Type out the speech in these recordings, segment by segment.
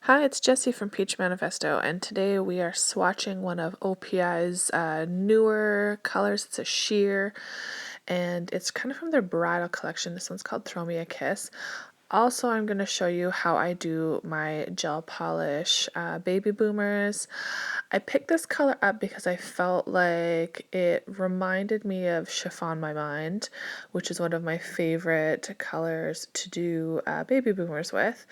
Hi, it's Jessie from Peach Manifesto, and today we are swatching one of OPI's newer colors. It's a sheer, and it's kind of from their bridal collection. This one's called Throw Me a Kiss. Also, I'm going to show you how I do my gel polish baby boomers. I picked this color up because I felt like it reminded me of Chiffon My Mind, which is one of my favorite colors to do baby boomers with.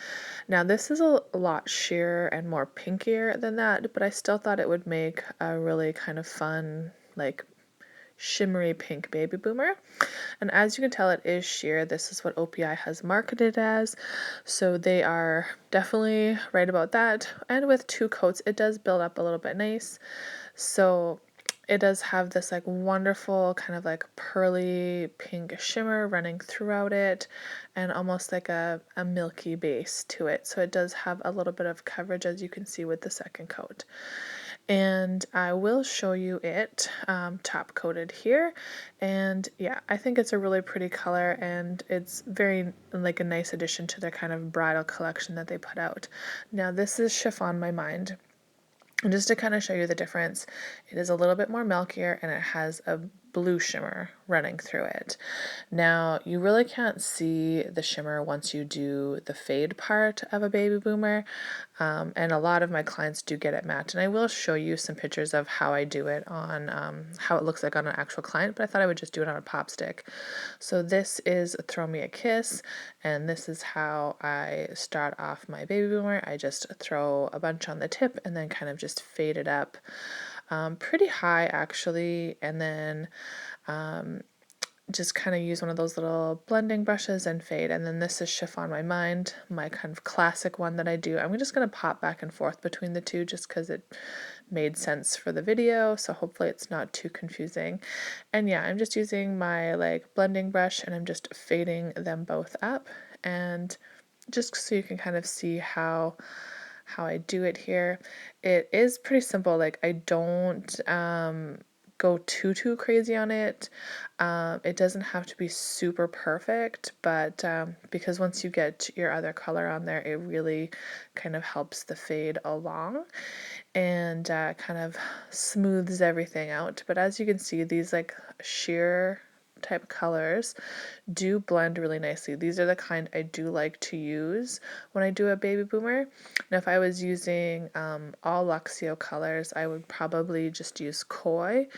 Now, this is a lot sheerer and more pinkier than that, but I still thought it would make a really kind of fun, like shimmery pink baby boomer. And as you can tell, it is sheer. This is what OPI has marketed as, so they are definitely right about that. And with 2 coats, it does build up a little bit nice. So it does have this like wonderful kind of like pearly pink shimmer running throughout it, and almost like a milky base to it. So it does have a little bit of coverage, as you can see with the second coat. And I will show you it top coated here. And yeah, I think it's a really pretty color, and it's very like a nice addition to their kind of bridal collection that they put out. Now this is Chiffon My Mind. And just to kind of show you the difference, it is a little bit more milkier and it has a blue shimmer running through it. Now, you really can't see the shimmer once you do the fade part of a baby boomer, and a lot of my clients do get it matte. And I will show you some pictures of how I do it on how it looks like on an actual client, but I thought I would just do it on a pop stick. So this is Throw Me a Kiss, and this is how I start off my baby boomer. I just throw a bunch on the tip and then kind of just fade it up pretty high actually, and then just kind of use one of those little blending brushes and fade. And then this is Chiffon My Mind, my kind of classic one that I do. I'm just going to pop back and forth between the two just because it made sense for the video, so hopefully it's not too confusing. And yeah, I'm just using my like blending brush and I'm just fading them both up, and just so you can kind of see how I do it here. It is pretty simple. Like, I don't go too crazy on it. It doesn't have to be super perfect, but because once you get your other color on there, it really kind of helps the fade along and kind of smooths everything out. But as you can see, these like sheer type colors do blend really nicely. These are the kind I do like to use when I do a baby boomer. Now, if I was using all Luxio colors, I would probably just use Koi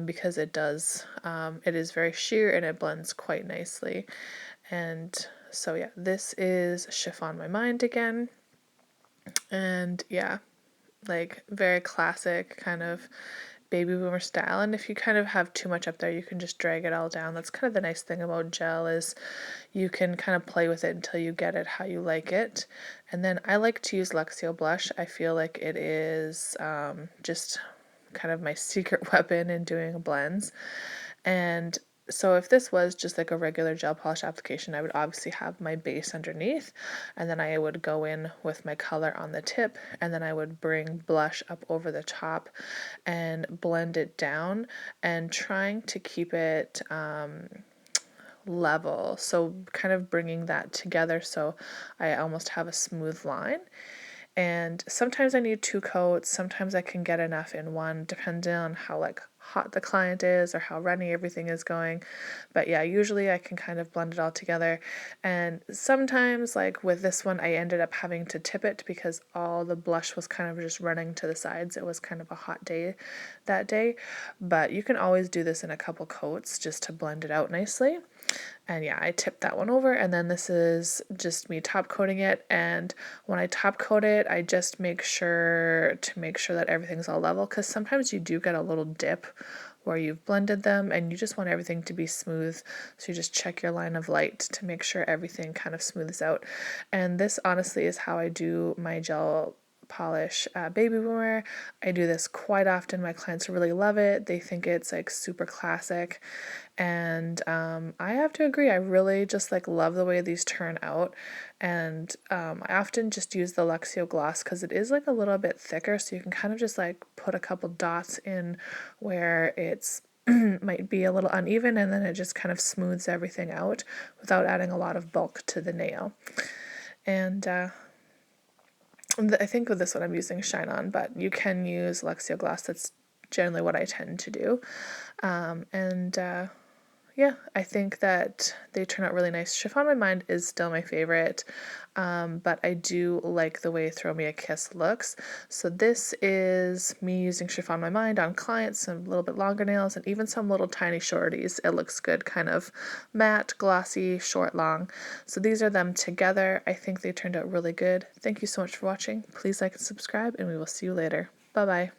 because it is very sheer and it blends quite nicely. And so yeah, this is Chiffon My Mind again. And yeah, like very classic kind of baby boomer style. And if you kind of have too much up there, you can just drag it all down. That's kind of the nice thing about gel, is you can kind of play with it until you get it how you like it. And then I like to use Luxio blush. I feel like it is just kind of my secret weapon in doing blends. And so if this was just like a regular gel polish application, I would obviously have my base underneath, and then I would go in with my color on the tip, and then I would bring blush up over the top and blend it down, and trying to keep it level, so kind of bringing that together so I almost have a smooth line. And sometimes I need 2 coats, sometimes I can get enough in one, depending on how like hot the client is or how runny everything is going. But yeah, usually I can kind of blend it all together. And sometimes, like with this one, I ended up having to tip it because all the blush was kind of just running to the sides. It was kind of a hot day that day. But you can always do this in a couple coats just to blend it out nicely. And yeah, I tipped that one over, and then this is just me top coating it. And when I top coat it, I just make sure that everything's all level, because sometimes you do get a little dip where you've blended them and you just want everything to be smooth. So you just check your line of light to make sure everything kind of smooths out. And this honestly is how I do my gel polish baby boomer. I do this quite often. My clients really love it. They think it's like super classic, and I have to agree, I really just like love the way these turn out. And I often just use the Luxio gloss because it is like a little bit thicker, so you can kind of just like put a couple dots in where it's might be a little uneven, and then it just kind of smooths everything out without adding a lot of bulk to the nail. And I think with this one I'm using Shine On, but you can use Luxio gloss. That's generally what I tend to do. And yeah, I think that they turn out really nice. Chiffon My Mind is still my favorite, but I do like the way Throw Me a Kiss looks. So this is me using Chiffon My Mind on clients, some little bit longer nails, and even some little tiny shorties. It looks good, kind of matte, glossy, short, long. So these are them together. I think they turned out really good. Thank you so much for watching. Please like and subscribe, and we will see you later. Bye-bye.